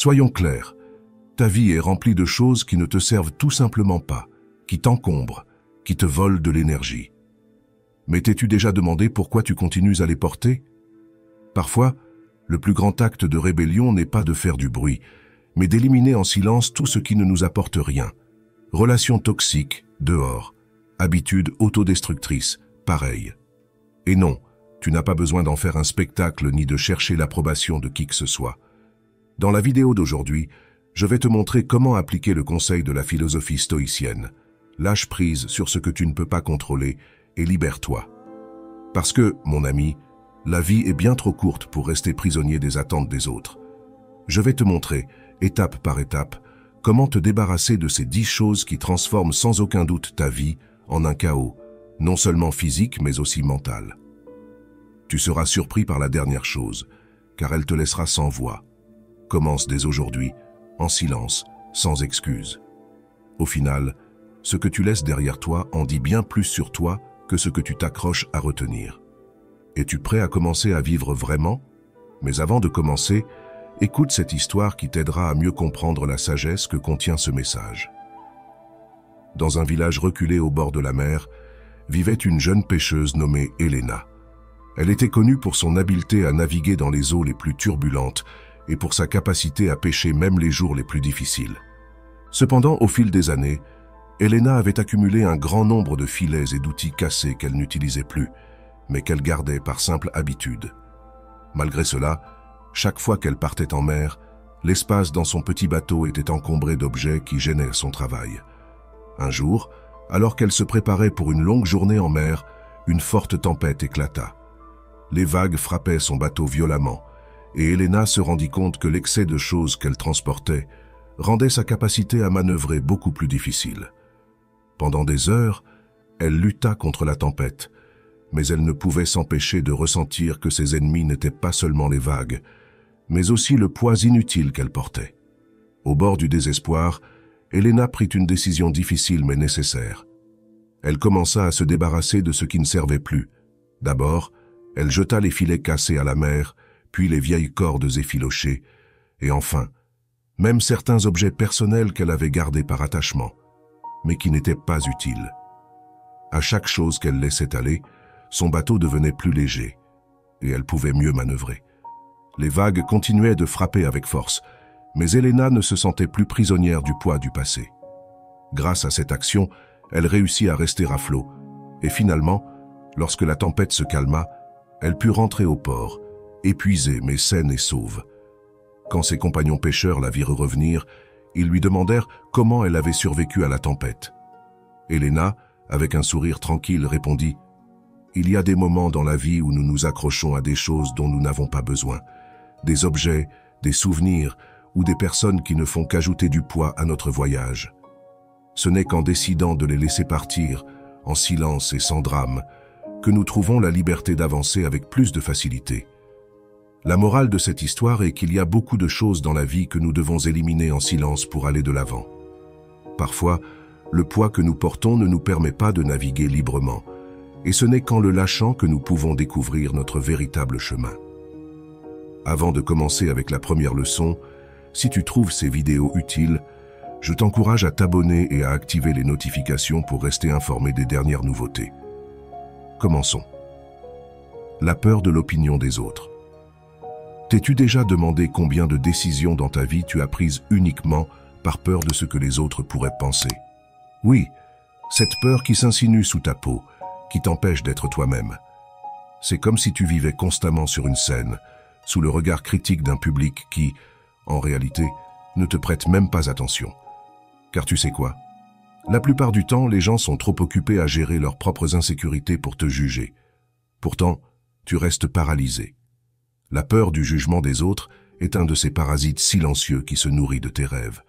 Soyons clairs, ta vie est remplie de choses qui ne te servent tout simplement pas, qui t'encombrent, qui te volent de l'énergie. Mais t'es-tu déjà demandé pourquoi tu continues à les porter? Parfois, le plus grand acte de rébellion n'est pas de faire du bruit, mais d'éliminer en silence tout ce qui ne nous apporte rien. Relations toxiques, dehors. Habitudes autodestructrices, pareil. Et non, tu n'as pas besoin d'en faire un spectacle ni de chercher l'approbation de qui que ce soit. Dans la vidéo d'aujourd'hui, je vais te montrer comment appliquer le conseil de la philosophie stoïcienne. Lâche prise sur ce que tu ne peux pas contrôler et libère-toi. Parce que, mon ami, la vie est bien trop courte pour rester prisonnier des attentes des autres. Je vais te montrer, étape par étape, comment te débarrasser de ces 10 choses qui transforment sans aucun doute ta vie en un chaos, non seulement physique mais aussi mental. Tu seras surpris par la dernière chose, car elle te laissera sans voix. Commence dès aujourd'hui, en silence, sans excuse. Au final, ce que tu laisses derrière toi en dit bien plus sur toi que ce que tu t'accroches à retenir. Es-tu prêt à commencer à vivre vraiment? Mais avant de commencer, écoute cette histoire qui t'aidera à mieux comprendre la sagesse que contient ce message. Dans un village reculé au bord de la mer, vivait une jeune pêcheuse nommée Helena. Elle était connue pour son habileté à naviguer dans les eaux les plus turbulentes et pour sa capacité à pêcher même les jours les plus difficiles. Cependant, au fil des années, Helena avait accumulé un grand nombre de filets et d'outils cassés qu'elle n'utilisait plus, mais qu'elle gardait par simple habitude. Malgré cela, chaque fois qu'elle partait en mer, l'espace dans son petit bateau était encombré d'objets qui gênaient son travail. Un jour, alors qu'elle se préparait pour une longue journée en mer, une forte tempête éclata. Les vagues frappaient son bateau violemment, et Helena se rendit compte que l'excès de choses qu'elle transportait rendait sa capacité à manœuvrer beaucoup plus difficile. Pendant des heures, elle lutta contre la tempête, mais elle ne pouvait s'empêcher de ressentir que ses ennemis n'étaient pas seulement les vagues, mais aussi le poids inutile qu'elle portait. Au bord du désespoir, Helena prit une décision difficile mais nécessaire. Elle commença à se débarrasser de ce qui ne servait plus. D'abord, elle jeta les filets cassés à la mer, puis les vieilles cordes effilochées, et enfin, même certains objets personnels qu'elle avait gardés par attachement, mais qui n'étaient pas utiles. À chaque chose qu'elle laissait aller, son bateau devenait plus léger, et elle pouvait mieux manœuvrer. Les vagues continuaient de frapper avec force, mais Helena ne se sentait plus prisonnière du poids du passé. Grâce à cette action, elle réussit à rester à flot, et finalement, lorsque la tempête se calma, elle put rentrer au port, épuisée mais saine et sauve. Quand ses compagnons pêcheurs la virent revenir, ils lui demandèrent comment elle avait survécu à la tempête. Helena, avec un sourire tranquille, répondit « Il y a des moments dans la vie où nous nous accrochons à des choses dont nous n'avons pas besoin, des objets, des souvenirs ou des personnes qui ne font qu'ajouter du poids à notre voyage. Ce n'est qu'en décidant de les laisser partir, en silence et sans drame, que nous trouvons la liberté d'avancer avec plus de facilité. La morale de cette histoire est qu'il y a beaucoup de choses dans la vie que nous devons éliminer en silence pour aller de l'avant. Parfois, le poids que nous portons ne nous permet pas de naviguer librement, et ce n'est qu'en le lâchant que nous pouvons découvrir notre véritable chemin. Avant de commencer avec la première leçon, si tu trouves ces vidéos utiles, je t'encourage à t'abonner et à activer les notifications pour rester informé des dernières nouveautés. Commençons. La peur de l'opinion des autres. T'es-tu déjà demandé combien de décisions dans ta vie tu as prises uniquement par peur de ce que les autres pourraient penser? Oui, cette peur qui s'insinue sous ta peau, qui t'empêche d'être toi-même. C'est comme si tu vivais constamment sur une scène, sous le regard critique d'un public qui, en réalité, ne te prête même pas attention. Car tu sais quoi? La plupart du temps, les gens sont trop occupés à gérer leurs propres insécurités pour te juger. Pourtant, tu restes paralysé. La peur du jugement des autres est un de ces parasites silencieux qui se nourrit de tes rêves.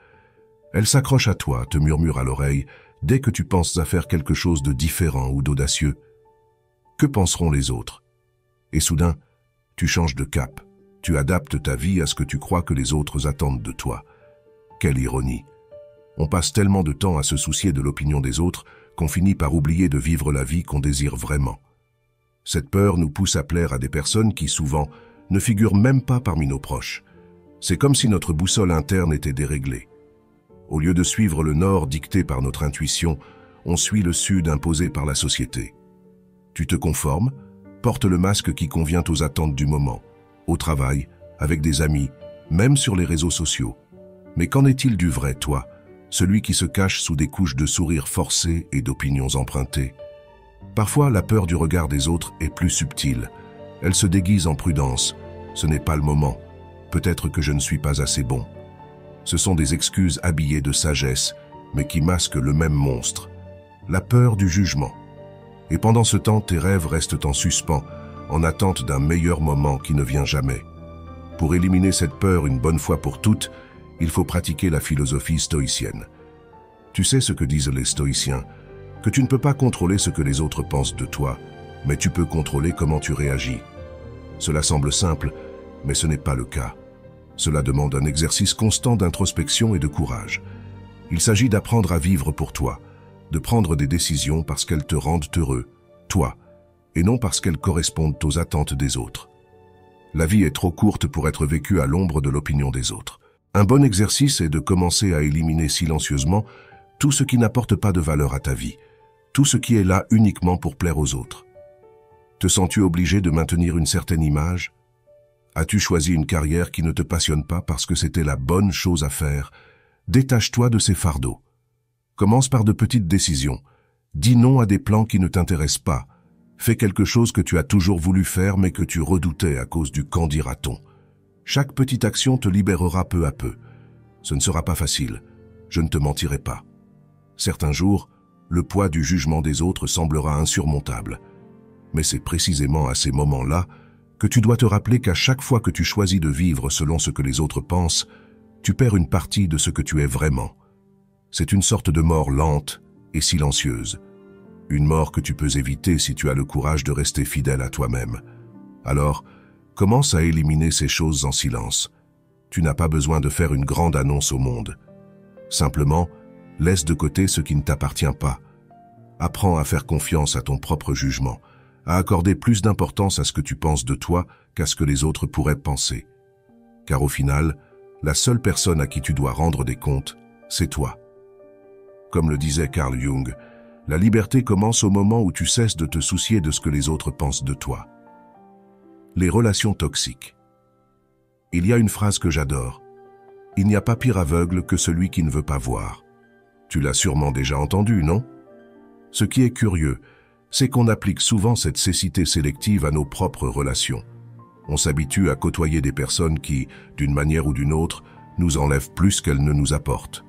Elle s'accroche à toi, te murmure à l'oreille, dès que tu penses à faire quelque chose de différent ou d'audacieux. Que penseront les autres? Et soudain, tu changes de cap. Tu adaptes ta vie à ce que tu crois que les autres attendent de toi. Quelle ironie! On passe tellement de temps à se soucier de l'opinion des autres qu'on finit par oublier de vivre la vie qu'on désire vraiment. Cette peur nous pousse à plaire à des personnes qui, souvent, ne figurent même pas parmi nos proches. C'est comme si notre boussole interne était déréglée. Au lieu de suivre le nord dicté par notre intuition, on suit le sud imposé par la société. Tu te conformes, portes le masque qui convient aux attentes du moment, au travail, avec des amis, même sur les réseaux sociaux. Mais qu'en est-il du vrai toi, celui qui se cache sous des couches de sourires forcés et d'opinions empruntées? Parfois, la peur du regard des autres est plus subtile. Elle se déguise en prudence. Ce n'est pas le moment. Peut-être que je ne suis pas assez bon. Ce sont des excuses habillées de sagesse, mais qui masquent le même monstre, la peur du jugement. Et pendant ce temps, tes rêves restent en suspens, en attente d'un meilleur moment qui ne vient jamais. Pour éliminer cette peur une bonne fois pour toutes, il faut pratiquer la philosophie stoïcienne. Tu sais ce que disent les stoïciens, que tu ne peux pas contrôler ce que les autres pensent de toi, mais tu peux contrôler comment tu réagis. Cela semble simple, mais ce n'est pas le cas. Cela demande un exercice constant d'introspection et de courage. Il s'agit d'apprendre à vivre pour toi, de prendre des décisions parce qu'elles te rendent heureux, toi, et non parce qu'elles correspondent aux attentes des autres. La vie est trop courte pour être vécue à l'ombre de l'opinion des autres. Un bon exercice est de commencer à éliminer silencieusement tout ce qui n'apporte pas de valeur à ta vie, tout ce qui est là uniquement pour plaire aux autres. Te sens-tu obligé de maintenir une certaine image? As-tu choisi une carrière qui ne te passionne pas parce que c'était la bonne chose à faire? Détache-toi de ces fardeaux. Commence par de petites décisions. Dis non à des plans qui ne t'intéressent pas. Fais quelque chose que tu as toujours voulu faire mais que tu redoutais à cause du qu'en dira-t-on. Chaque petite action te libérera peu à peu. Ce ne sera pas facile, je ne te mentirai pas. Certains jours, le poids du jugement des autres semblera insurmontable. Mais c'est précisément à ces moments-là que tu dois te rappeler qu'à chaque fois que tu choisis de vivre selon ce que les autres pensent, tu perds une partie de ce que tu es vraiment. C'est une sorte de mort lente et silencieuse. Une mort que tu peux éviter si tu as le courage de rester fidèle à toi-même. Alors, commence à éliminer ces choses en silence. Tu n'as pas besoin de faire une grande annonce au monde. Simplement, laisse de côté ce qui ne t'appartient pas. Apprends à faire confiance à ton propre jugement, à accorder plus d'importance à ce que tu penses de toi qu'à ce que les autres pourraient penser. Car au final, la seule personne à qui tu dois rendre des comptes, c'est toi. Comme le disait Carl Jung, la liberté commence au moment où tu cesses de te soucier de ce que les autres pensent de toi. Les relations toxiques. Il y a une phrase que j'adore. Il n'y a pas pire aveugle que celui qui ne veut pas voir. Tu l'as sûrement déjà entendu, non? Ce qui est curieux, c'est qu'on applique souvent cette cécité sélective à nos propres relations. On s'habitue à côtoyer des personnes qui, d'une manière ou d'une autre, nous enlèvent plus qu'elles ne nous apportent.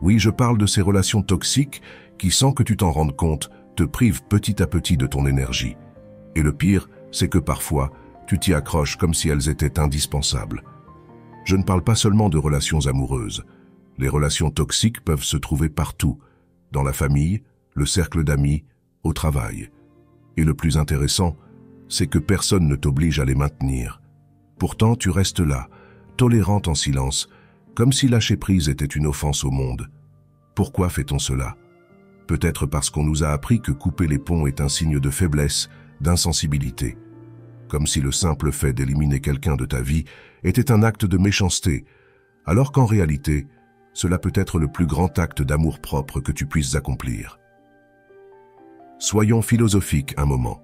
Oui, je parle de ces relations toxiques qui, sans que tu t'en rendes compte, te privent petit à petit de ton énergie. Et le pire, c'est que parfois, tu t'y accroches comme si elles étaient indispensables. Je ne parle pas seulement de relations amoureuses. Les relations toxiques peuvent se trouver partout, dans la famille, le cercle d'amis, au travail. Et le plus intéressant, c'est que personne ne t'oblige à les maintenir. Pourtant, tu restes là, tolérante en silence, comme si lâcher prise était une offense au monde. Pourquoi fait-on cela? Peut-être parce qu'on nous a appris que couper les ponts est un signe de faiblesse, d'insensibilité. Comme si le simple fait d'éliminer quelqu'un de ta vie était un acte de méchanceté, alors qu'en réalité, cela peut être le plus grand acte d'amour-propre que tu puisses accomplir. Soyons philosophiques un moment.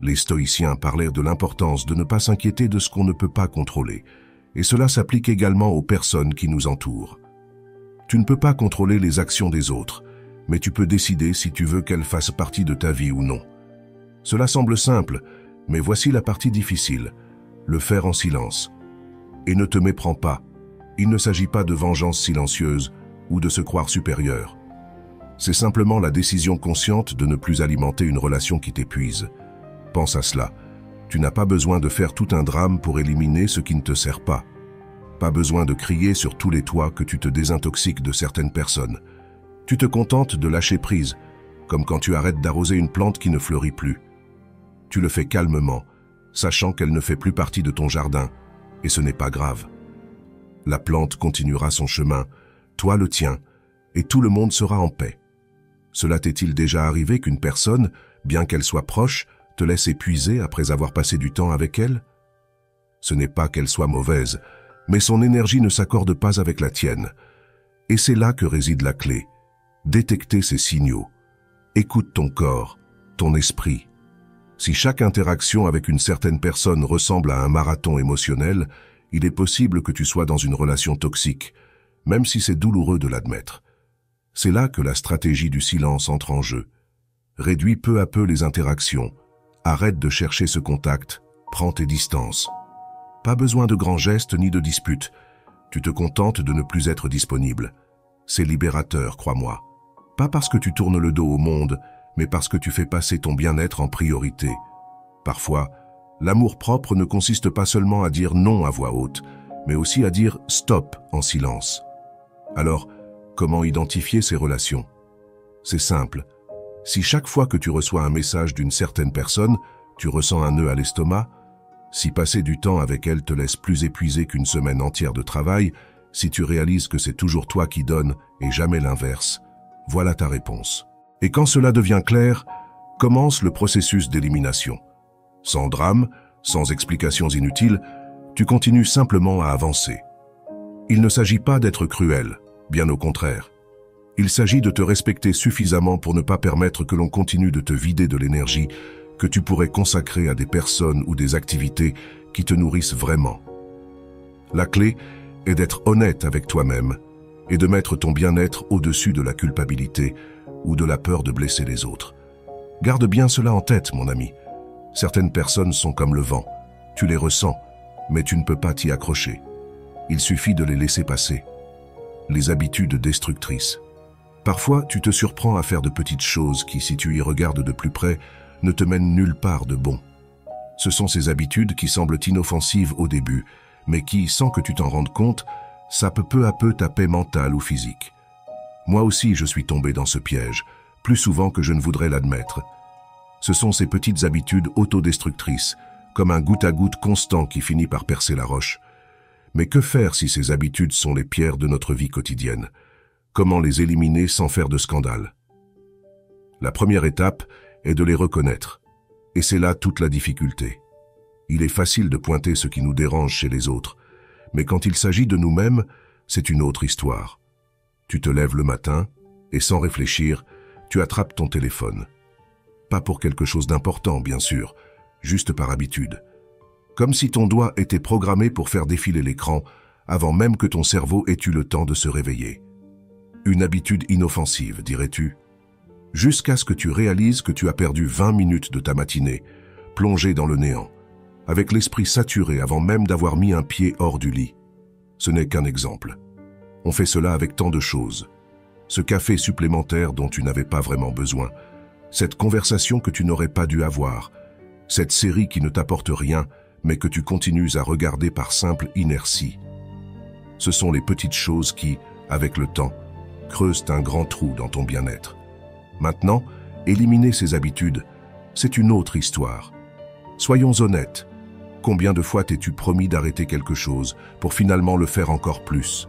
Les stoïciens parlèrent de l'importance de ne pas s'inquiéter de ce qu'on ne peut pas contrôler, et cela s'applique également aux personnes qui nous entourent. Tu ne peux pas contrôler les actions des autres, mais tu peux décider si tu veux qu'elles fassent partie de ta vie ou non. Cela semble simple, mais voici la partie difficile, le faire en silence. Et ne te méprends pas, il ne s'agit pas de vengeance silencieuse ou de se croire supérieur. C'est simplement la décision consciente de ne plus alimenter une relation qui t'épuise. Pense à cela. Tu n'as pas besoin de faire tout un drame pour éliminer ce qui ne te sert pas. Pas besoin de crier sur tous les toits que tu te désintoxiques de certaines personnes. Tu te contentes de lâcher prise, comme quand tu arrêtes d'arroser une plante qui ne fleurit plus. Tu le fais calmement, sachant qu'elle ne fait plus partie de ton jardin, et ce n'est pas grave. La plante continuera son chemin, toi le tien, et tout le monde sera en paix. Cela t'est-il déjà arrivé qu'une personne, bien qu'elle soit proche, te laisse épuiser après avoir passé du temps avec elle? Ce n'est pas qu'elle soit mauvaise, mais son énergie ne s'accorde pas avec la tienne. Et c'est là que réside la clé. Détecter ces signaux. Écoute ton corps, ton esprit. Si chaque interaction avec une certaine personne ressemble à un marathon émotionnel, il est possible que tu sois dans une relation toxique, même si c'est douloureux de l'admettre. C'est là que la stratégie du silence entre en jeu. Réduis peu à peu les interactions. Arrête de chercher ce contact. Prends tes distances. Pas besoin de grands gestes ni de disputes. Tu te contentes de ne plus être disponible. C'est libérateur, crois-moi. Pas parce que tu tournes le dos au monde, mais parce que tu fais passer ton bien-être en priorité. Parfois, l'amour-propre ne consiste pas seulement à dire non à voix haute, mais aussi à dire stop en silence. Alors, comment identifier ces relations? C'est simple. Si chaque fois que tu reçois un message d'une certaine personne, tu ressens un nœud à l'estomac, si passer du temps avec elle te laisse plus épuisé qu'une semaine entière de travail, si tu réalises que c'est toujours toi qui donnes et jamais l'inverse, voilà ta réponse. Et quand cela devient clair, commence le processus d'élimination. Sans drame, sans explications inutiles, tu continues simplement à avancer. Il ne s'agit pas d'être cruel, bien au contraire. Il s'agit de te respecter suffisamment pour ne pas permettre que l'on continue de te vider de l'énergie que tu pourrais consacrer à des personnes ou des activités qui te nourrissent vraiment. La clé est d'être honnête avec toi-même et de mettre ton bien-être au-dessus de la culpabilité ou de la peur de blesser les autres. Garde bien cela en tête, mon ami. Certaines personnes sont comme le vent. Tu les ressens, mais tu ne peux pas t'y accrocher. Il suffit de les laisser passer. Les habitudes destructrices. Parfois, tu te surprends à faire de petites choses qui, si tu y regardes de plus près, ne te mènent nulle part de bon. Ce sont ces habitudes qui semblent inoffensives au début, mais qui, sans que tu t'en rendes compte, sapent peu à peu ta paix mentale ou physique. Moi aussi, je suis tombé dans ce piège, plus souvent que je ne voudrais l'admettre. Ce sont ces petites habitudes autodestructrices, comme un goutte-à-goutte constant qui finit par percer la roche. Mais que faire si ces habitudes sont les pierres de notre vie quotidienne? Comment les éliminer sans faire de scandale? La première étape est de les reconnaître. Et c'est là toute la difficulté. Il est facile de pointer ce qui nous dérange chez les autres, mais quand il s'agit de nous-mêmes, c'est une autre histoire. Tu te lèves le matin, et sans réfléchir, tu attrapes ton téléphone. Pas pour quelque chose d'important, bien sûr, juste par habitude. Comme si ton doigt était programmé pour faire défiler l'écran, avant même que ton cerveau ait eu le temps de se réveiller. Une habitude inoffensive, dirais-tu? Jusqu'à ce que tu réalises que tu as perdu 20 minutes de ta matinée, plongé dans le néant, avec l'esprit saturé avant même d'avoir mis un pied hors du lit. Ce n'est qu'un exemple. On fait cela avec tant de choses. Ce café supplémentaire dont tu n'avais pas vraiment besoin, cette conversation que tu n'aurais pas dû avoir, cette série qui ne t'apporte rien, mais que tu continues à regarder par simple inertie. Ce sont les petites choses qui, avec le temps, creusent un grand trou dans ton bien-être. Maintenant, éliminer ces habitudes, c'est une autre histoire. Soyons honnêtes. Combien de fois t'es-tu promis d'arrêter quelque chose pour finalement le faire encore plus?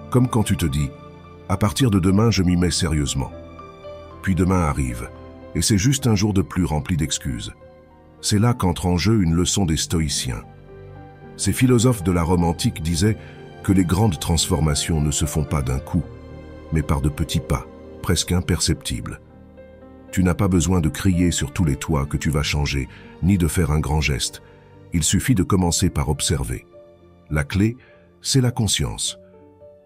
Comme quand tu te dis « à partir de demain, je m'y mets sérieusement ». Puis demain arrive, et c'est juste un jour de plus rempli d'excuses. C'est là qu'entre en jeu une leçon des stoïciens. Ces philosophes de la Rome antique disaient que les grandes transformations ne se font pas d'un coup, mais par de petits pas, presque imperceptibles. Tu n'as pas besoin de crier sur tous les toits que tu vas changer, ni de faire un grand geste. Il suffit de commencer par observer. La clé, c'est la conscience.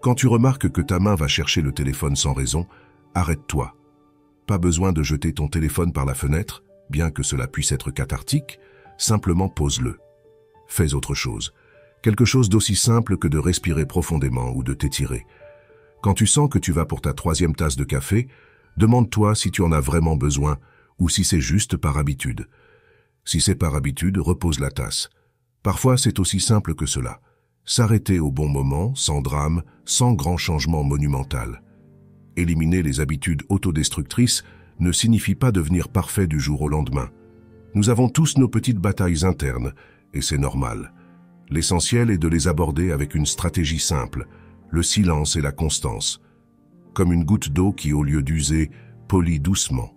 Quand tu remarques que ta main va chercher le téléphone sans raison, arrête-toi. Pas besoin de jeter ton téléphone par la fenêtre, bien que cela puisse être cathartique, simplement pose-le. Fais autre chose. Quelque chose d'aussi simple que de respirer profondément ou de t'étirer. Quand tu sens que tu vas pour ta 3e tasse de café, demande-toi si tu en as vraiment besoin ou si c'est juste par habitude. Si c'est par habitude, repose la tasse. Parfois, c'est aussi simple que cela. S'arrêter au bon moment, sans drame, sans grand changement monumental. Éliminer les habitudes autodestructrices ne signifie pas devenir parfait du jour au lendemain. Nous avons tous nos petites batailles internes, et c'est normal. L'essentiel est de les aborder avec une stratégie simple, le silence et la constance. Comme une goutte d'eau qui, au lieu d'user, polit doucement.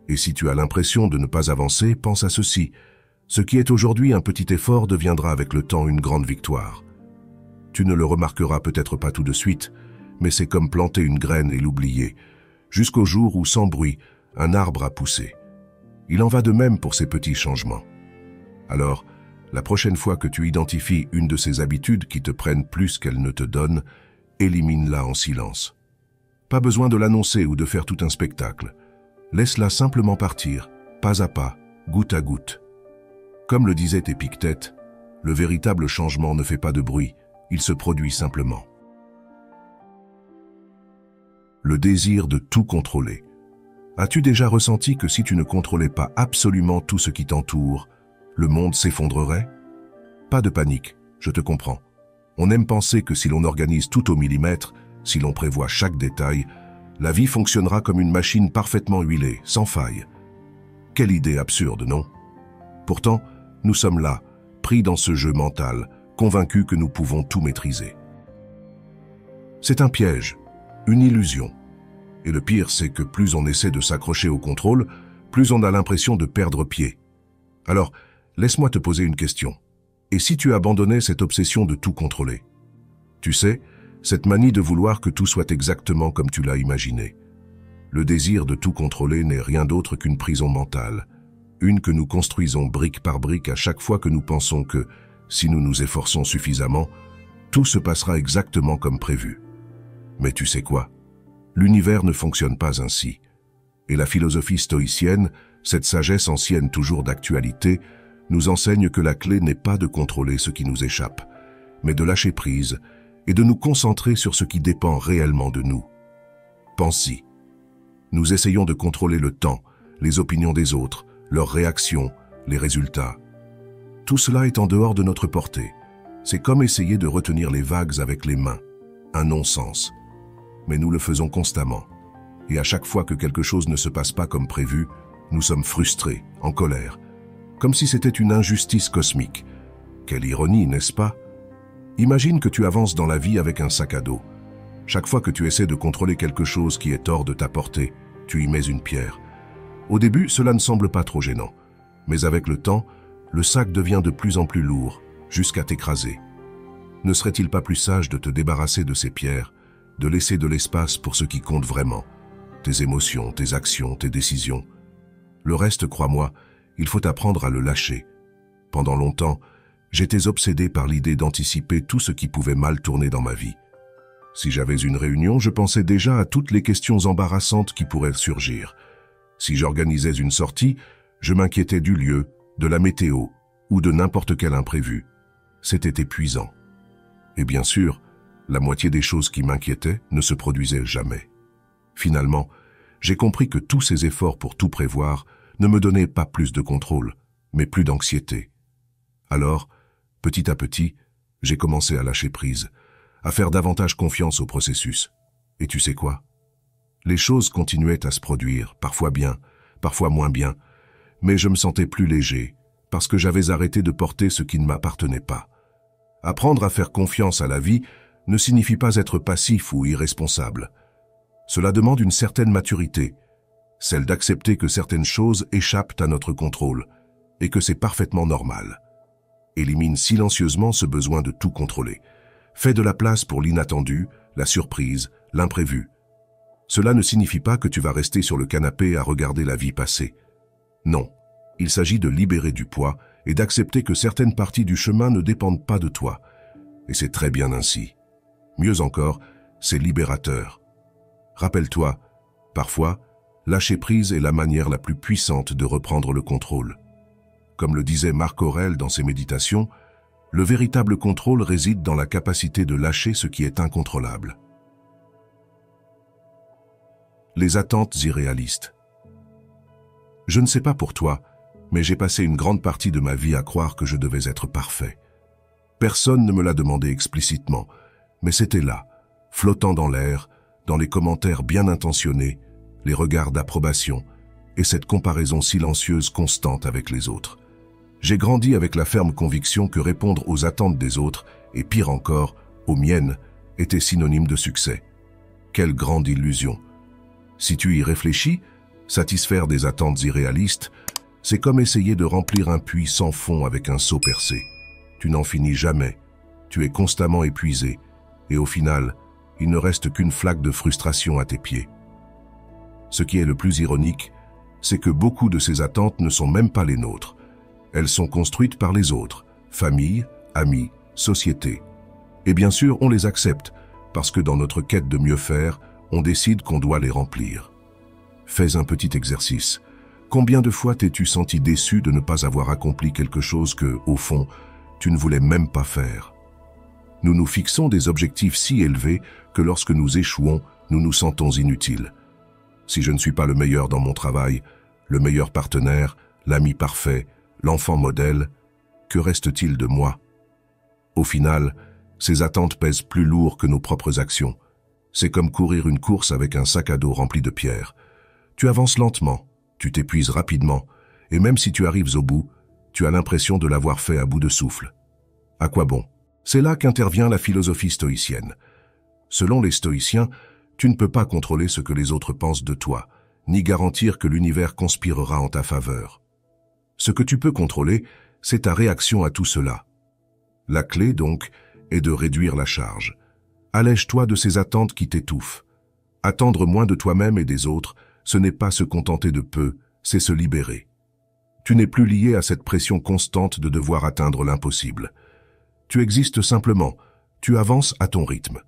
Et si tu as l'impression de ne pas avancer, pense à ceci. Ce qui est aujourd'hui un petit effort deviendra avec le temps une grande victoire. Tu ne le remarqueras peut-être pas tout de suite, mais c'est comme planter une graine et l'oublier, jusqu'au jour où, sans bruit, un arbre a poussé. Il en va de même pour ces petits changements. Alors, la prochaine fois que tu identifies une de ces habitudes qui te prennent plus qu'elles ne te donnent, élimine-la en silence. Pas besoin de l'annoncer ou de faire tout un spectacle. Laisse-la simplement partir, pas à pas, goutte à goutte. Comme le disait Épictète, le véritable changement ne fait pas de bruit, il se produit simplement. Le désir de tout contrôler. As-tu déjà ressenti que si tu ne contrôlais pas absolument tout ce qui t'entoure, le monde s'effondrerait? Pas de panique, je te comprends. On aime penser que si l'on organise tout au millimètre, si l'on prévoit chaque détail, la vie fonctionnera comme une machine parfaitement huilée, sans faille. Quelle idée absurde, non? Pourtant, nous sommes là, pris dans ce jeu mental, convaincus que nous pouvons tout maîtriser. C'est un piège, une illusion. Et le pire, c'est que plus on essaie de s'accrocher au contrôle, plus on a l'impression de perdre pied. Alors, laisse-moi te poser une question. Et si tu abandonnais cette obsession de tout contrôler? Tu sais, cette manie de vouloir que tout soit exactement comme tu l'as imaginé. Le désir de tout contrôler n'est rien d'autre qu'une prison mentale, une que nous construisons brique par brique à chaque fois que nous pensons que, si nous nous efforçons suffisamment, tout se passera exactement comme prévu. Mais tu sais quoi? L'univers ne fonctionne pas ainsi. Et la philosophie stoïcienne, cette sagesse ancienne toujours d'actualité, nous enseigne que la clé n'est pas de contrôler ce qui nous échappe, mais de lâcher prise et de nous concentrer sur ce qui dépend réellement de nous. Pense-y. Nous essayons de contrôler le temps, les opinions des autres, leurs réactions, les résultats. Tout cela est en dehors de notre portée. C'est comme essayer de retenir les vagues avec les mains. Un non-sens. Mais nous le faisons constamment. Et à chaque fois que quelque chose ne se passe pas comme prévu, nous sommes frustrés, en colère. Comme si c'était une injustice cosmique. Quelle ironie, n'est-ce pas? Imagine que tu avances dans la vie avec un sac à dos. Chaque fois que tu essaies de contrôler quelque chose qui est hors de ta portée, tu y mets une pierre. Au début, cela ne semble pas trop gênant. Mais avec le temps, le sac devient de plus en plus lourd, jusqu'à t'écraser. Ne serait-il pas plus sage de te débarrasser de ces pierres, de laisser de l'espace pour ce qui compte vraiment, tes émotions, tes actions, tes décisions? Le reste, crois-moi, il faut apprendre à le lâcher. Pendant longtemps, j'étais obsédé par l'idée d'anticiper tout ce qui pouvait mal tourner dans ma vie. Si j'avais une réunion, je pensais déjà à toutes les questions embarrassantes qui pourraient surgir. Si j'organisais une sortie, je m'inquiétais du lieu, de la météo ou de n'importe quel imprévu. C'était épuisant. Et bien sûr, la moitié des choses qui m'inquiétaient ne se produisaient jamais. Finalement, j'ai compris que tous ces efforts pour tout prévoir ne me donnaient pas plus de contrôle, mais plus d'anxiété. Alors, petit à petit, j'ai commencé à lâcher prise, à faire davantage confiance au processus. Et tu sais quoi? Les choses continuaient à se produire, parfois bien, parfois moins bien, mais je me sentais plus léger, parce que j'avais arrêté de porter ce qui ne m'appartenait pas. Apprendre à faire confiance à la vie ne signifie pas être passif ou irresponsable. Cela demande une certaine maturité, celle d'accepter que certaines choses échappent à notre contrôle, et que c'est parfaitement normal. Élimine silencieusement ce besoin de tout contrôler. Fais de la place pour l'inattendu, la surprise, l'imprévu. Cela ne signifie pas que tu vas rester sur le canapé à regarder la vie passer. Non, il s'agit de libérer du poids et d'accepter que certaines parties du chemin ne dépendent pas de toi. Et c'est très bien ainsi. Mieux encore, c'est libérateur. Rappelle-toi, parfois, lâcher prise est la manière la plus puissante de reprendre le contrôle. Comme le disait Marc Aurèle dans ses méditations, le véritable contrôle réside dans la capacité de lâcher ce qui est incontrôlable. Les attentes irréalistes. Je ne sais pas pour toi, mais j'ai passé une grande partie de ma vie à croire que je devais être parfait. Personne ne me l'a demandé explicitement, mais c'était là, flottant dans l'air, dans les commentaires bien intentionnés, les regards d'approbation et cette comparaison silencieuse constante avec les autres. J'ai grandi avec la ferme conviction que répondre aux attentes des autres, et pire encore, aux miennes, était synonyme de succès. Quelle grande illusion! Si tu y réfléchis, satisfaire des attentes irréalistes, c'est comme essayer de remplir un puits sans fond avec un seau percé. Tu n'en finis jamais. Tu es constamment épuisé, et au final, il ne reste qu'une flaque de frustration à tes pieds. Ce qui est le plus ironique, c'est que beaucoup de ces attentes ne sont même pas les nôtres. Elles sont construites par les autres, famille, amis, société. Et bien sûr, on les accepte, parce que dans notre quête de mieux faire, on décide qu'on doit les remplir. Fais un petit exercice. Combien de fois t'es-tu senti déçu de ne pas avoir accompli quelque chose que, au fond, tu ne voulais même pas faire? Nous nous fixons des objectifs si élevés que lorsque nous échouons, nous nous sentons inutiles. Si je ne suis pas le meilleur dans mon travail, le meilleur partenaire, l'ami parfait, l'enfant modèle, que reste-t-il de moi? Au final, ces attentes pèsent plus lourd que nos propres actions. C'est comme courir une course avec un sac à dos rempli de pierres. Tu avances lentement, tu t'épuises rapidement, et même si tu arrives au bout, tu as l'impression de l'avoir fait à bout de souffle. À quoi bon? C'est là qu'intervient la philosophie stoïcienne. Selon les stoïciens, tu ne peux pas contrôler ce que les autres pensent de toi, ni garantir que l'univers conspirera en ta faveur. Ce que tu peux contrôler, c'est ta réaction à tout cela. La clé, donc, est de réduire la charge. Allège-toi de ces attentes qui t'étouffent. Attendre moins de toi-même et des autres, ce n'est pas se contenter de peu, c'est se libérer. Tu n'es plus lié à cette pression constante de devoir atteindre l'impossible. Tu existes simplement, tu avances à ton rythme.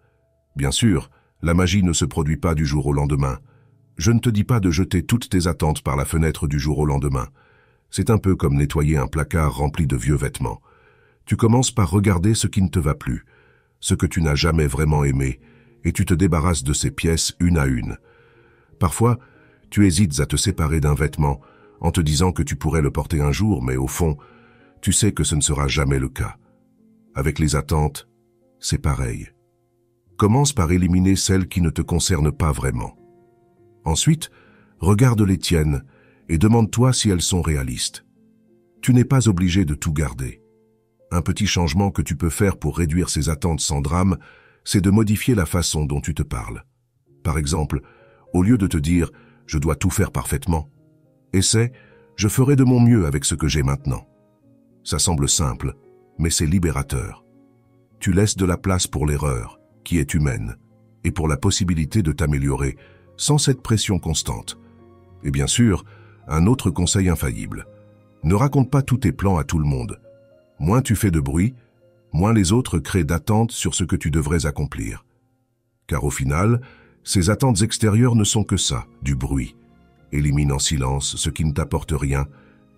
Bien sûr, la magie ne se produit pas du jour au lendemain. Je ne te dis pas de jeter toutes tes attentes par la fenêtre du jour au lendemain. C'est un peu comme nettoyer un placard rempli de vieux vêtements. Tu commences par regarder ce qui ne te va plus, ce que tu n'as jamais vraiment aimé, et tu te débarrasses de ces pièces une à une. Parfois, tu hésites à te séparer d'un vêtement, en te disant que tu pourrais le porter un jour, mais au fond, tu sais que ce ne sera jamais le cas. Avec les attentes, c'est pareil. Commence par éliminer celles qui ne te concernent pas vraiment. Ensuite, regarde les tiennes et demande-toi si elles sont réalistes. Tu n'es pas obligé de tout garder. Un petit changement que tu peux faire pour réduire ces attentes sans drame, c'est de modifier la façon dont tu te parles. Par exemple, au lieu de te dire « je dois tout faire parfaitement », essaie « je ferai de mon mieux avec ce que j'ai maintenant ». Ça semble simple, mais c'est libérateur. Tu laisses de la place pour l'erreur, qui est humaine, et pour la possibilité de t'améliorer, sans cette pression constante. Et bien sûr, un autre conseil infaillible. Ne raconte pas tous tes plans à tout le monde. Moins tu fais de bruit, moins les autres créent d'attentes sur ce que tu devrais accomplir. Car au final, ces attentes extérieures ne sont que ça, du bruit. Élimine en silence ce qui ne t'apporte rien,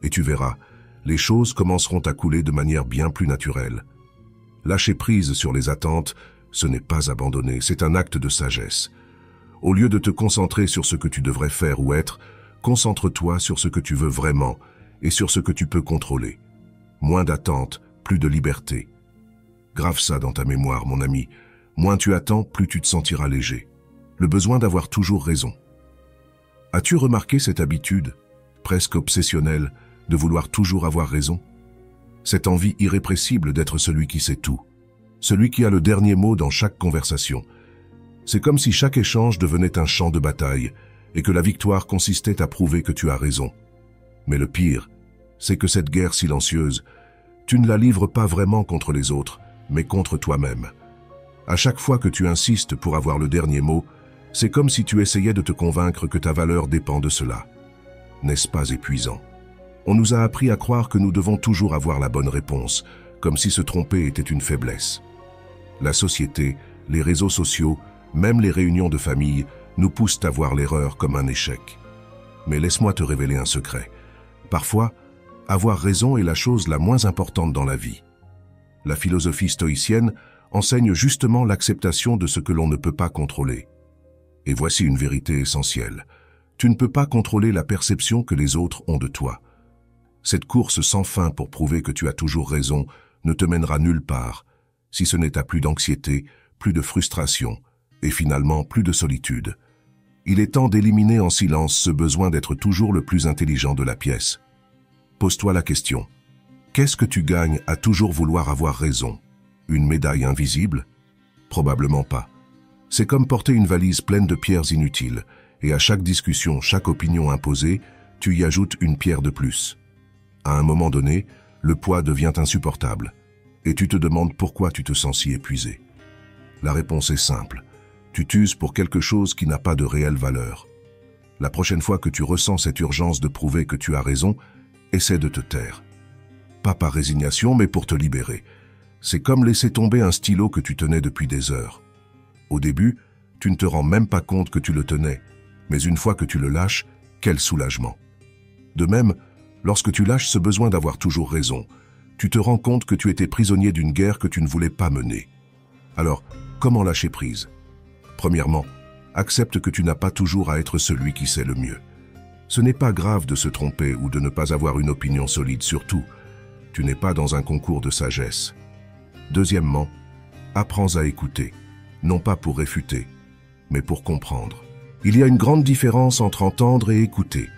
et tu verras, les choses commenceront à couler de manière bien plus naturelle. Lâcher prise sur les attentes, ce n'est pas abandonner, c'est un acte de sagesse. Au lieu de te concentrer sur ce que tu devrais faire ou être, concentre-toi sur ce que tu veux vraiment et sur ce que tu peux contrôler. Moins d'attentes, plus de liberté. Grave ça dans ta mémoire, mon ami. Moins tu attends, plus tu te sentiras léger. Le besoin d'avoir toujours raison. As-tu remarqué cette habitude, presque obsessionnelle, de vouloir toujours avoir raison? Cette envie irrépressible d'être celui qui sait tout. Celui qui a le dernier mot dans chaque conversation. C'est comme si chaque échange devenait un champ de bataille et que la victoire consistait à prouver que tu as raison. Mais le pire, c'est que cette guerre silencieuse, tu ne la livres pas vraiment contre les autres, mais contre toi-même. À chaque fois que tu insistes pour avoir le dernier mot, c'est comme si tu essayais de te convaincre que ta valeur dépend de cela. N'est-ce pas épuisant? On nous a appris à croire que nous devons toujours avoir la bonne réponse, comme si se tromper était une faiblesse. La société, les réseaux sociaux, même les réunions de famille, nous poussent à voir l'erreur comme un échec. Mais laisse-moi te révéler un secret. Parfois, avoir raison est la chose la moins importante dans la vie. La philosophie stoïcienne enseigne justement l'acceptation de ce que l'on ne peut pas contrôler. Et voici une vérité essentielle. Tu ne peux pas contrôler la perception que les autres ont de toi. Cette course sans fin pour prouver que tu as toujours raison ne te mènera nulle part, si ce n'est à plus d'anxiété, plus de frustration, et finalement plus de solitude. Il est temps d'éliminer en silence ce besoin d'être toujours le plus intelligent de la pièce. Pose-toi la question. Qu'est-ce que tu gagnes à toujours vouloir avoir raison? Une médaille invisible? Probablement pas. C'est comme porter une valise pleine de pierres inutiles, et à chaque discussion, chaque opinion imposée, tu y ajoutes une pierre de plus. À un moment donné, le poids devient insupportable. Et tu te demandes pourquoi tu te sens si épuisé. La réponse est simple. Tu t'uses pour quelque chose qui n'a pas de réelle valeur. La prochaine fois que tu ressens cette urgence de prouver que tu as raison, essaie de te taire. Pas par résignation, mais pour te libérer. C'est comme laisser tomber un stylo que tu tenais depuis des heures. Au début, tu ne te rends même pas compte que tu le tenais, mais une fois que tu le lâches, quel soulagement. De même, lorsque tu lâches ce besoin d'avoir toujours raison, tu te rends compte que tu étais prisonnier d'une guerre que tu ne voulais pas mener. Alors, comment lâcher prise? Premièrement, accepte que tu n'as pas toujours à être celui qui sait le mieux. Ce n'est pas grave de se tromper ou de ne pas avoir une opinion solide, surtout. Tu n'es pas dans un concours de sagesse. Deuxièmement, apprends à écouter, non pas pour réfuter, mais pour comprendre. Il y a une grande différence entre entendre et écouter.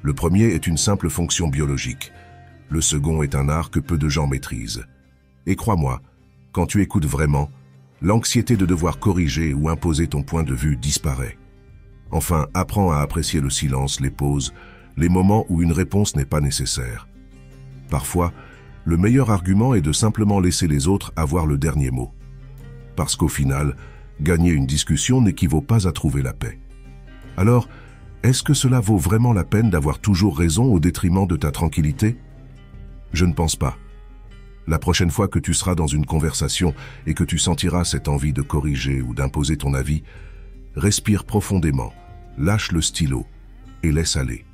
Le premier est une simple fonction biologique. Le second est un art que peu de gens maîtrisent. Et crois-moi, quand tu écoutes vraiment, l'anxiété de devoir corriger ou imposer ton point de vue disparaît. Enfin, apprends à apprécier le silence, les pauses, les moments où une réponse n'est pas nécessaire. Parfois, le meilleur argument est de simplement laisser les autres avoir le dernier mot. Parce qu'au final, gagner une discussion n'équivaut pas à trouver la paix. Alors, est-ce que cela vaut vraiment la peine d'avoir toujours raison au détriment de ta tranquillité? Je ne pense pas. La prochaine fois que tu seras dans une conversation et que tu sentiras cette envie de corriger ou d'imposer ton avis, respire profondément, lâche le stylo et laisse aller.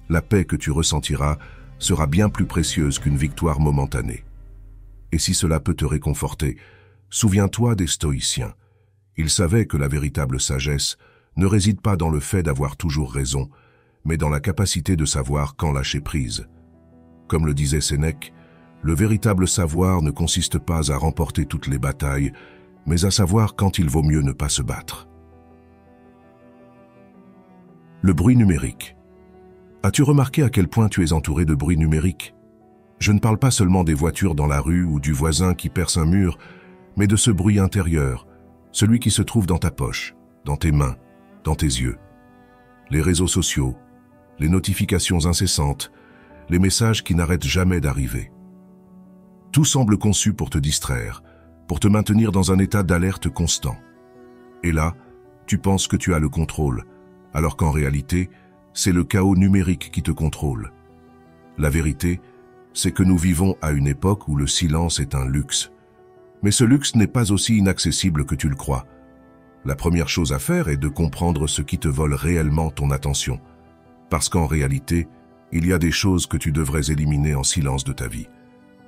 La paix que tu ressentiras sera bien plus précieuse qu'une victoire momentanée. Et si cela peut te réconforter, souviens-toi des stoïciens. Ils savaient que la véritable sagesse ne réside pas dans le fait d'avoir toujours raison, mais dans la capacité de savoir quand lâcher prise. Comme le disait Sénèque, le véritable savoir ne consiste pas à remporter toutes les batailles, mais à savoir quand il vaut mieux ne pas se battre. Le bruit numérique. As-tu remarqué à quel point tu es entouré de bruit numérique? Je ne parle pas seulement des voitures dans la rue ou du voisin qui perce un mur, mais de ce bruit intérieur, celui qui se trouve dans ta poche, dans tes mains, dans tes yeux. Les réseaux sociaux, les notifications incessantes, les messages qui n'arrêtent jamais d'arriver. Tout semble conçu pour te distraire, pour te maintenir dans un état d'alerte constant. Et là, tu penses que tu as le contrôle, alors qu'en réalité, c'est le chaos numérique qui te contrôle. La vérité, c'est que nous vivons à une époque où le silence est un luxe. Mais ce luxe n'est pas aussi inaccessible que tu le crois. La première chose à faire est de comprendre ce qui te vole réellement ton attention. Parce qu'en réalité, il y a des choses que tu devrais éliminer en silence de ta vie.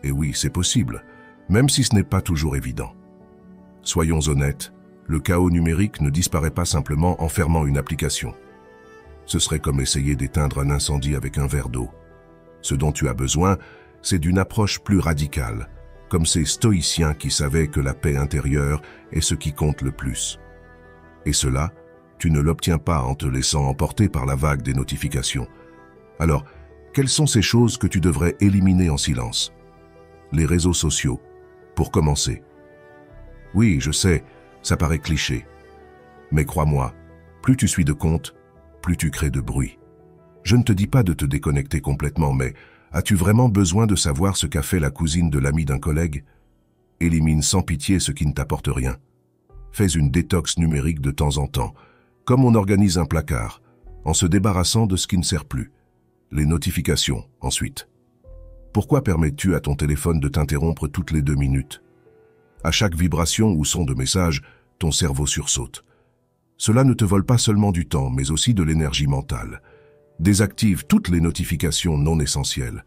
Et oui, c'est possible, même si ce n'est pas toujours évident. Soyons honnêtes, le chaos numérique ne disparaît pas simplement en fermant une application. Ce serait comme essayer d'éteindre un incendie avec un verre d'eau. Ce dont tu as besoin, c'est d'une approche plus radicale, comme ces stoïciens qui savaient que la paix intérieure est ce qui compte le plus. Et cela, tu ne l'obtiens pas en te laissant emporter par la vague des notifications. Alors, quelles sont ces choses que tu devrais éliminer en silence? Les réseaux sociaux, pour commencer. Oui, je sais, ça paraît cliché. Mais crois-moi, plus tu suis de compte, plus tu crées de bruit. Je ne te dis pas de te déconnecter complètement, mais as-tu vraiment besoin de savoir ce qu'a fait la cousine de l'ami d'un collègue? Élimine sans pitié ce qui ne t'apporte rien. Fais une détox numérique de temps en temps, comme on organise un placard, en se débarrassant de ce qui ne sert plus. Les notifications, ensuite. Pourquoi permets-tu à ton téléphone de t'interrompre toutes les 2 minutes? À chaque vibration ou son de message, ton cerveau sursaute. Cela ne te vole pas seulement du temps, mais aussi de l'énergie mentale. Désactive toutes les notifications non essentielles.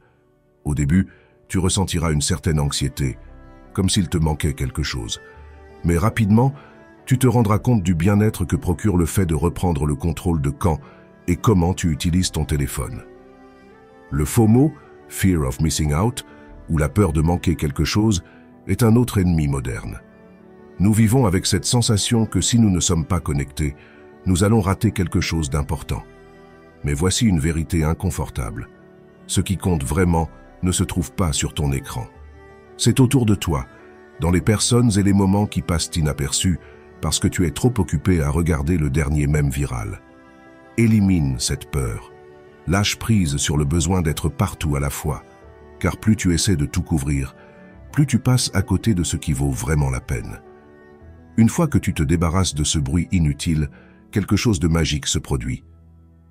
Au début, tu ressentiras une certaine anxiété, comme s'il te manquait quelque chose. Mais rapidement, tu te rendras compte du bien-être que procure le fait de reprendre le contrôle de quand et comment tu utilises ton téléphone. Le FOMO, Fear of Missing Out, ou la peur de manquer quelque chose, est un autre ennemi moderne. Nous vivons avec cette sensation que si nous ne sommes pas connectés, nous allons rater quelque chose d'important. Mais voici une vérité inconfortable. Ce qui compte vraiment ne se trouve pas sur ton écran. C'est autour de toi, dans les personnes et les moments qui passent inaperçus parce que tu es trop occupé à regarder le dernier mème viral. Élimine cette peur. Lâche prise sur le besoin d'être partout à la fois, car plus tu essaies de tout couvrir, plus tu passes à côté de ce qui vaut vraiment la peine. Une fois que tu te débarrasses de ce bruit inutile, quelque chose de magique se produit.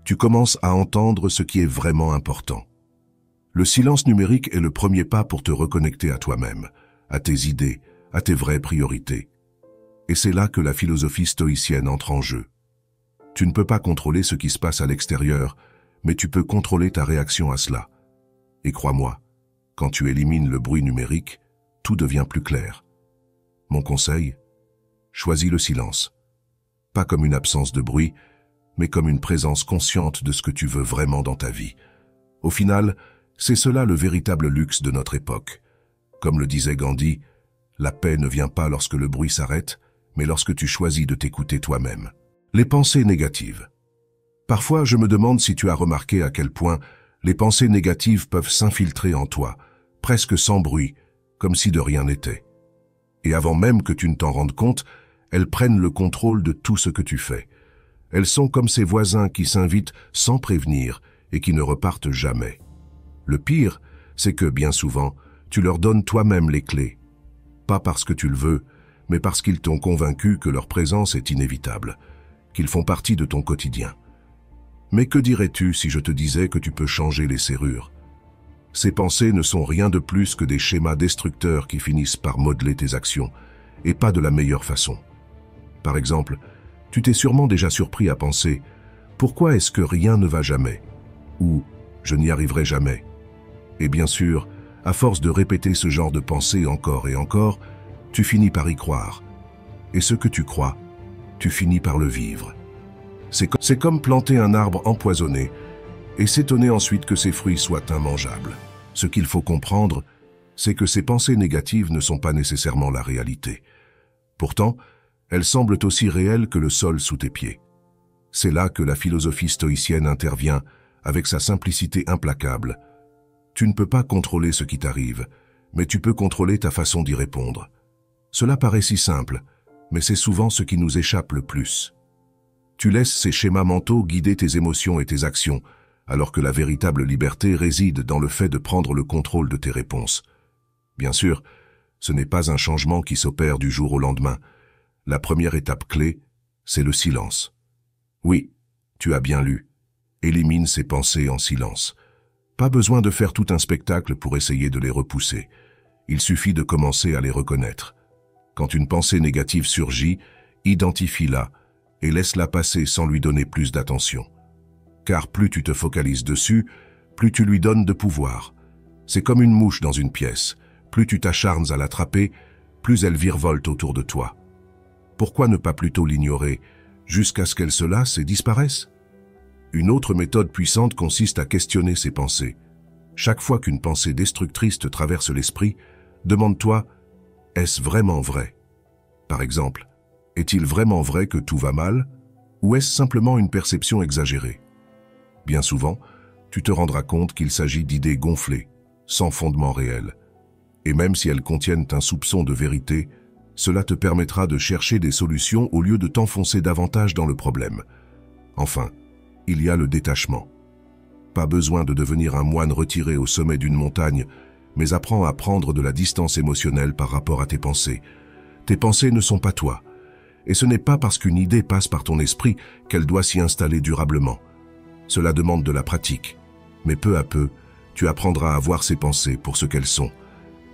Tu commences à entendre ce qui est vraiment important. Le silence numérique est le premier pas pour te reconnecter à toi-même, à tes idées, à tes vraies priorités. Et c'est là que la philosophie stoïcienne entre en jeu. Tu ne peux pas contrôler ce qui se passe à l'extérieur, mais tu peux contrôler ta réaction à cela. Et crois-moi, quand tu élimines le bruit numérique, tout devient plus clair. Mon conseil, choisis le silence. Pas comme une absence de bruit, mais comme une présence consciente de ce que tu veux vraiment dans ta vie. Au final, c'est cela le véritable luxe de notre époque. Comme le disait Gandhi, la paix ne vient pas lorsque le bruit s'arrête, mais lorsque tu choisis de t'écouter toi-même. Les pensées négatives. Parfois, je me demande si tu as remarqué à quel point les pensées négatives peuvent s'infiltrer en toi, presque sans bruit, comme si de rien n'était. Et avant même que tu ne t'en rendes compte, elles prennent le contrôle de tout ce que tu fais. Elles sont comme ces voisins qui s'invitent sans prévenir et qui ne repartent jamais. Le pire, c'est que, bien souvent, tu leur donnes toi-même les clés. Pas parce que tu le veux, mais parce qu'ils t'ont convaincu que leur présence est inévitable, qu'ils font partie de ton quotidien. Mais que dirais-tu si je te disais que tu peux changer les serrures? Ces pensées ne sont rien de plus que des schémas destructeurs qui finissent par modeler tes actions, et pas de la meilleure façon. Par exemple, tu t'es sûrement déjà surpris à penser « Pourquoi est-ce que rien ne va jamais ?» ou « Je n'y arriverai jamais ?» Et bien sûr, à force de répéter ce genre de pensées encore et encore, tu finis par y croire. Et ce que tu crois, tu finis par le vivre. C'est comme planter un arbre empoisonné et s'étonner ensuite que ses fruits soient immangeables. Ce qu'il faut comprendre, c'est que ces pensées négatives ne sont pas nécessairement la réalité. Pourtant, elles semblent aussi réelles que le sol sous tes pieds. C'est là que la philosophie stoïcienne intervient avec sa simplicité implacable. Tu ne peux pas contrôler ce qui t'arrive, mais tu peux contrôler ta façon d'y répondre. Cela paraît si simple, mais c'est souvent ce qui nous échappe le plus. Tu laisses ces schémas mentaux guider tes émotions et tes actions, alors que la véritable liberté réside dans le fait de prendre le contrôle de tes réponses. Bien sûr, ce n'est pas un changement qui s'opère du jour au lendemain. La première étape clé, c'est le silence. Oui, tu as bien lu. Élimine ces pensées en silence. Pas besoin de faire tout un spectacle pour essayer de les repousser. Il suffit de commencer à les reconnaître. Quand une pensée négative surgit, identifie-la et laisse-la passer sans lui donner plus d'attention. Car plus tu te focalises dessus, plus tu lui donnes de pouvoir. C'est comme une mouche dans une pièce. Plus tu t'acharnes à l'attraper, plus elle virevolte autour de toi. Pourquoi ne pas plutôt l'ignorer, jusqu'à ce qu'elle se lasse et disparaisse? Une autre méthode puissante consiste à questionner ses pensées. Chaque fois qu'une pensée destructrice te traverse l'esprit, demande-toi, est-ce vraiment vrai? Par exemple, est-il vraiment vrai que tout va mal, ou est-ce simplement une perception exagérée? Bien souvent, tu te rendras compte qu'il s'agit d'idées gonflées, sans fondement réel. Et même si elles contiennent un soupçon de vérité, cela te permettra de chercher des solutions au lieu de t'enfoncer davantage dans le problème. Enfin, il y a le détachement. Pas besoin de devenir un moine retiré au sommet d'une montagne, mais apprends à prendre de la distance émotionnelle par rapport à tes pensées. Tes pensées ne sont pas toi. Et ce n'est pas parce qu'une idée passe par ton esprit qu'elle doit s'y installer durablement. Cela demande de la pratique. Mais peu à peu, tu apprendras à voir ces pensées pour ce qu'elles sont.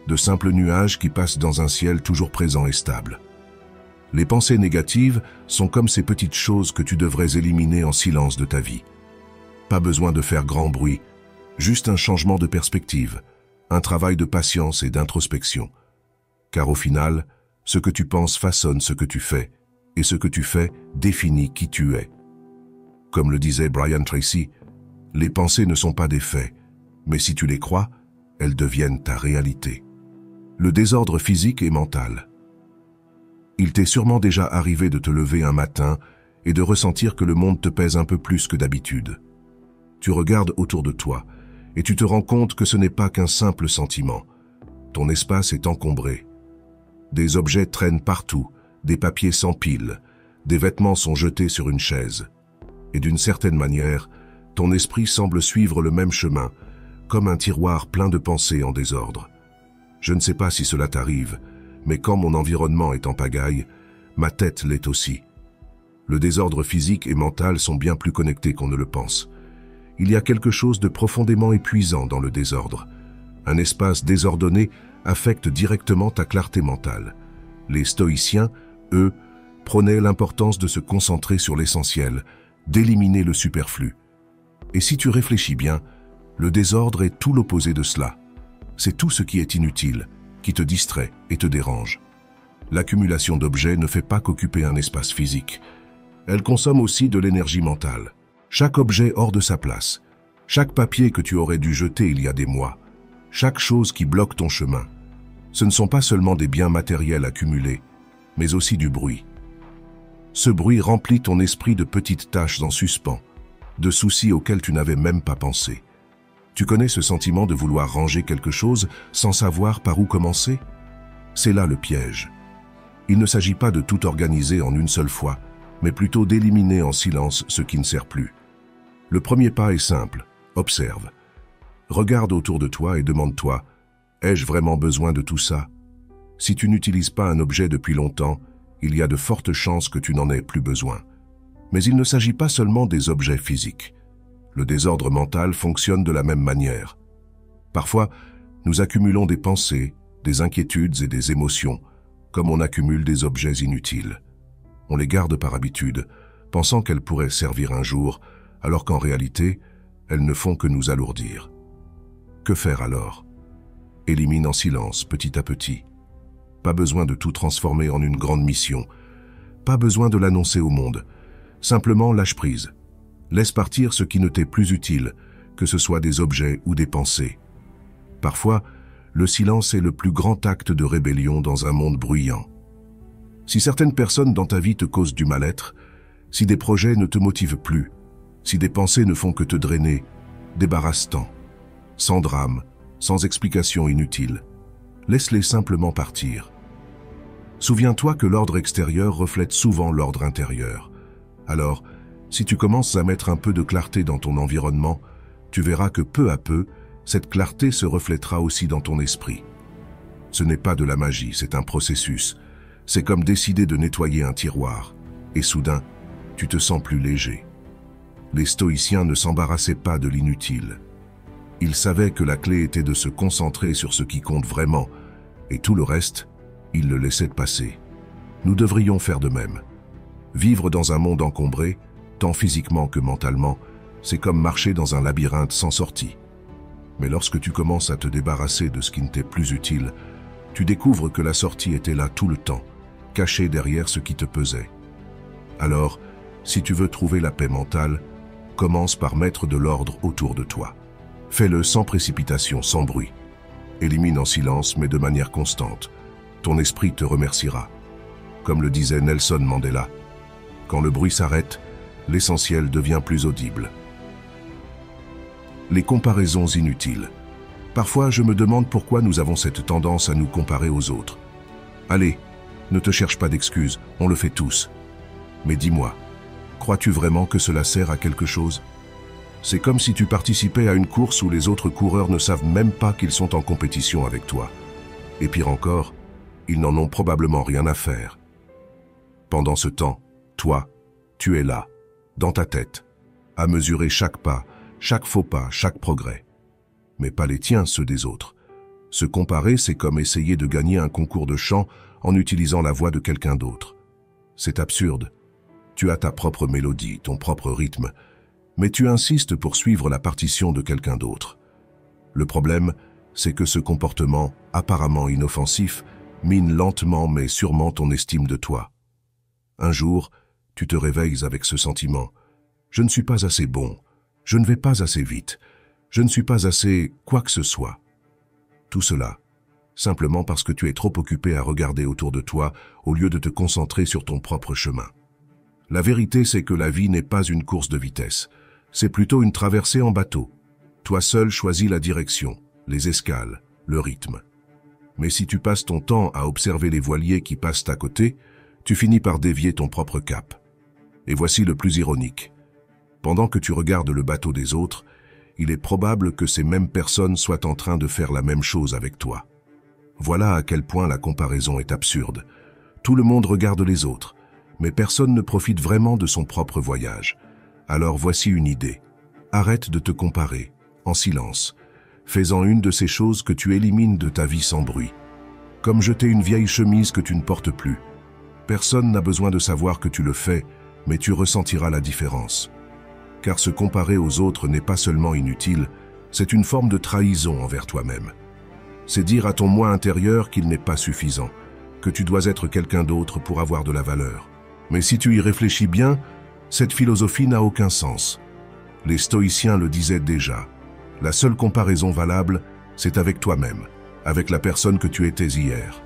De simples nuages qui passent dans un ciel toujours présent et stable. Les pensées négatives sont comme ces petites choses que tu devrais éliminer en silence de ta vie. Pas besoin de faire grand bruit, juste un changement de perspective, un travail de patience et d'introspection. Car au final, ce que tu penses façonne ce que tu fais, et ce que tu fais définit qui tu es. Comme le disait Brian Tracy, les pensées ne sont pas des faits, mais si tu les crois, elles deviennent ta réalité. Le désordre physique et mental. Il t'est sûrement déjà arrivé de te lever un matin et de ressentir que le monde te pèse un peu plus que d'habitude. Tu regardes autour de toi et tu te rends compte que ce n'est pas qu'un simple sentiment. Ton espace est encombré. Des objets traînent partout, des papiers s'empilent, des vêtements sont jetés sur une chaise. Et d'une certaine manière, ton esprit semble suivre le même chemin, comme un tiroir plein de pensées en désordre. Je ne sais pas si cela t'arrive, mais quand mon environnement est en pagaille, ma tête l'est aussi. Le désordre physique et mental sont bien plus connectés qu'on ne le pense. Il y a quelque chose de profondément épuisant dans le désordre. Un espace désordonné affecte directement ta clarté mentale. Les stoïciens, eux, prônaient l'importance de se concentrer sur l'essentiel, d'éliminer le superflu. Et si tu réfléchis bien, le désordre est tout l'opposé de cela. C'est tout ce qui est inutile, qui te distrait et te dérange. L'accumulation d'objets ne fait pas qu'occuper un espace physique. Elle consomme aussi de l'énergie mentale. Chaque objet hors de sa place, chaque papier que tu aurais dû jeter il y a des mois, chaque chose qui bloque ton chemin, ce ne sont pas seulement des biens matériels accumulés, mais aussi du bruit. Ce bruit remplit ton esprit de petites tâches en suspens, de soucis auxquels tu n'avais même pas pensé. Tu connais ce sentiment de vouloir ranger quelque chose sans savoir par où commencer? C'est là le piège. Il ne s'agit pas de tout organiser en une seule fois, mais plutôt d'éliminer en silence ce qui ne sert plus. Le premier pas est simple, observe. Regarde autour de toi et demande-toi, ai-je vraiment besoin de tout ça? Si tu n'utilises pas un objet depuis longtemps, il y a de fortes chances que tu n'en aies plus besoin. Mais il ne s'agit pas seulement des objets physiques. Le désordre mental fonctionne de la même manière. Parfois, nous accumulons des pensées, des inquiétudes et des émotions, comme on accumule des objets inutiles. On les garde par habitude, pensant qu'elles pourraient servir un jour, alors qu'en réalité, elles ne font que nous alourdir. Que faire alors? Élimine en silence, petit à petit. Pas besoin de tout transformer en une grande mission. Pas besoin de l'annoncer au monde. Simplement lâche prise. Laisse partir ce qui ne t'est plus utile, que ce soit des objets ou des pensées. Parfois, le silence est le plus grand acte de rébellion dans un monde bruyant. Si certaines personnes dans ta vie te causent du mal-être, si des projets ne te motivent plus, si des pensées ne font que te drainer, débarrasse-t'en. Sans drame, sans explication inutile. Laisse-les simplement partir. Souviens-toi que l'ordre extérieur reflète souvent l'ordre intérieur. Alors, si tu commences à mettre un peu de clarté dans ton environnement, tu verras que peu à peu, cette clarté se reflètera aussi dans ton esprit. Ce n'est pas de la magie, c'est un processus. C'est comme décider de nettoyer un tiroir. Et soudain, tu te sens plus léger. Les stoïciens ne s'embarrassaient pas de l'inutile. Ils savaient que la clé était de se concentrer sur ce qui compte vraiment, et tout le reste, ils le laissaient passer. Nous devrions faire de même. Vivre dans un monde encombré, tant physiquement que mentalement, c'est comme marcher dans un labyrinthe sans sortie. Mais lorsque tu commences à te débarrasser de ce qui ne t'est plus utile, tu découvres que la sortie était là tout le temps, cachée derrière ce qui te pesait. Alors, si tu veux trouver la paix mentale, commence par mettre de l'ordre autour de toi. Fais-le sans précipitation, sans bruit. Élimine en silence, mais de manière constante. Ton esprit te remerciera. Comme le disait Nelson Mandela, quand le bruit s'arrête, l'essentiel devient plus audible. Les comparaisons inutiles. Parfois, je me demande pourquoi nous avons cette tendance à nous comparer aux autres. Allez, ne te cherche pas d'excuses, on le fait tous. Mais dis-moi, crois-tu vraiment que cela sert à quelque chose? C'est comme si tu participais à une course où les autres coureurs ne savent même pas qu'ils sont en compétition avec toi. Et pire encore, ils n'en ont probablement rien à faire. Pendant ce temps, toi, tu es là, dans ta tête, à mesurer chaque pas, chaque faux pas, chaque progrès. Mais pas les tiens, ceux des autres. Se comparer, c'est comme essayer de gagner un concours de chant en utilisant la voix de quelqu'un d'autre. C'est absurde. Tu as ta propre mélodie, ton propre rythme, mais tu insistes pour suivre la partition de quelqu'un d'autre. Le problème, c'est que ce comportement, apparemment inoffensif, mine lentement mais sûrement ton estime de toi. Un jour, tu te réveilles avec ce sentiment. Je ne suis pas assez bon, je ne vais pas assez vite, je ne suis pas assez quoi que ce soit. Tout cela, simplement parce que tu es trop occupé à regarder autour de toi au lieu de te concentrer sur ton propre chemin. La vérité, c'est que la vie n'est pas une course de vitesse, c'est plutôt une traversée en bateau. Toi seul choisis la direction, les escales, le rythme. Mais si tu passes ton temps à observer les voiliers qui passent à côté, tu finis par dévier ton propre cap. Et voici le plus ironique. Pendant que tu regardes le bateau des autres, il est probable que ces mêmes personnes soient en train de faire la même chose avec toi. Voilà à quel point la comparaison est absurde. Tout le monde regarde les autres, mais personne ne profite vraiment de son propre voyage. Alors voici une idée. Arrête de te comparer, en silence. Fais-en une de ces choses que tu élimines de ta vie sans bruit. Comme jeter une vieille chemise que tu ne portes plus. Personne n'a besoin de savoir que tu le fais, mais tu ressentiras la différence. Car se comparer aux autres n'est pas seulement inutile, c'est une forme de trahison envers toi-même. C'est dire à ton moi intérieur qu'il n'est pas suffisant, que tu dois être quelqu'un d'autre pour avoir de la valeur. Mais si tu y réfléchis bien, cette philosophie n'a aucun sens. Les stoïciens le disaient déjà. La seule comparaison valable, c'est avec toi-même, avec la personne que tu étais hier.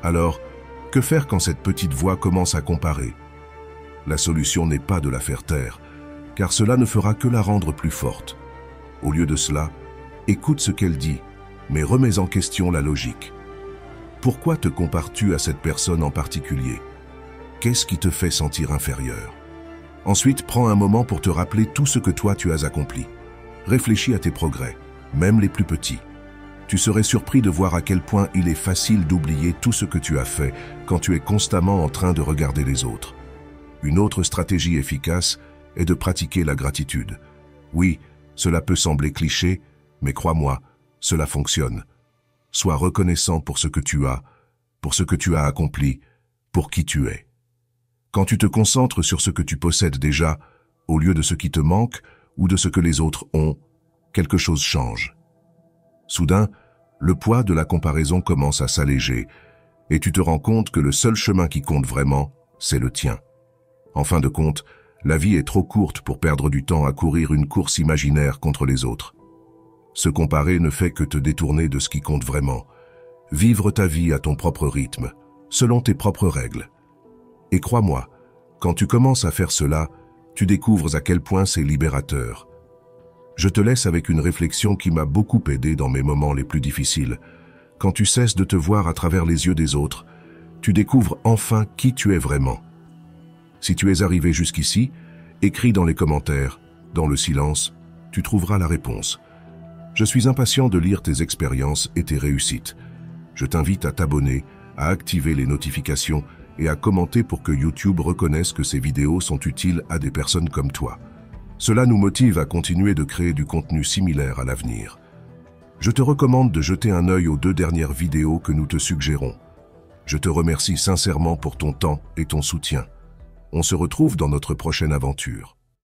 Alors, que faire quand cette petite voix commence à comparer? La solution n'est pas de la faire taire, car cela ne fera que la rendre plus forte. Au lieu de cela, écoute ce qu'elle dit, mais remets en question la logique. Pourquoi te compares-tu à cette personne en particulier? Qu'est-ce qui te fait sentir inférieur? Ensuite, prends un moment pour te rappeler tout ce que toi tu as accompli. Réfléchis à tes progrès, même les plus petits. Tu serais surpris de voir à quel point il est facile d'oublier tout ce que tu as fait quand tu es constamment en train de regarder les autres. Une autre stratégie efficace est de pratiquer la gratitude. Oui, cela peut sembler cliché, mais crois-moi, cela fonctionne. Sois reconnaissant pour ce que tu as accompli, pour qui tu es. Quand tu te concentres sur ce que tu possèdes déjà, au lieu de ce qui te manque ou de ce que les autres ont, quelque chose change. Soudain, le poids de la comparaison commence à s'alléger et tu te rends compte que le seul chemin qui compte vraiment, c'est le tien. En fin de compte, la vie est trop courte pour perdre du temps à courir une course imaginaire contre les autres. Se comparer ne fait que te détourner de ce qui compte vraiment. Vivre ta vie à ton propre rythme, selon tes propres règles. Et crois-moi, quand tu commences à faire cela, tu découvres à quel point c'est libérateur. Je te laisse avec une réflexion qui m'a beaucoup aidé dans mes moments les plus difficiles. Quand tu cesses de te voir à travers les yeux des autres, tu découvres enfin qui tu es vraiment. Si tu es arrivé jusqu'ici, écris dans les commentaires, dans le silence, tu trouveras la réponse. Je suis impatient de lire tes expériences et tes réussites. Je t'invite à t'abonner, à activer les notifications et à commenter pour que YouTube reconnaisse que ces vidéos sont utiles à des personnes comme toi. Cela nous motive à continuer de créer du contenu similaire à l'avenir. Je te recommande de jeter un œil aux 2 dernières vidéos que nous te suggérons. Je te remercie sincèrement pour ton temps et ton soutien. On se retrouve dans notre prochaine aventure.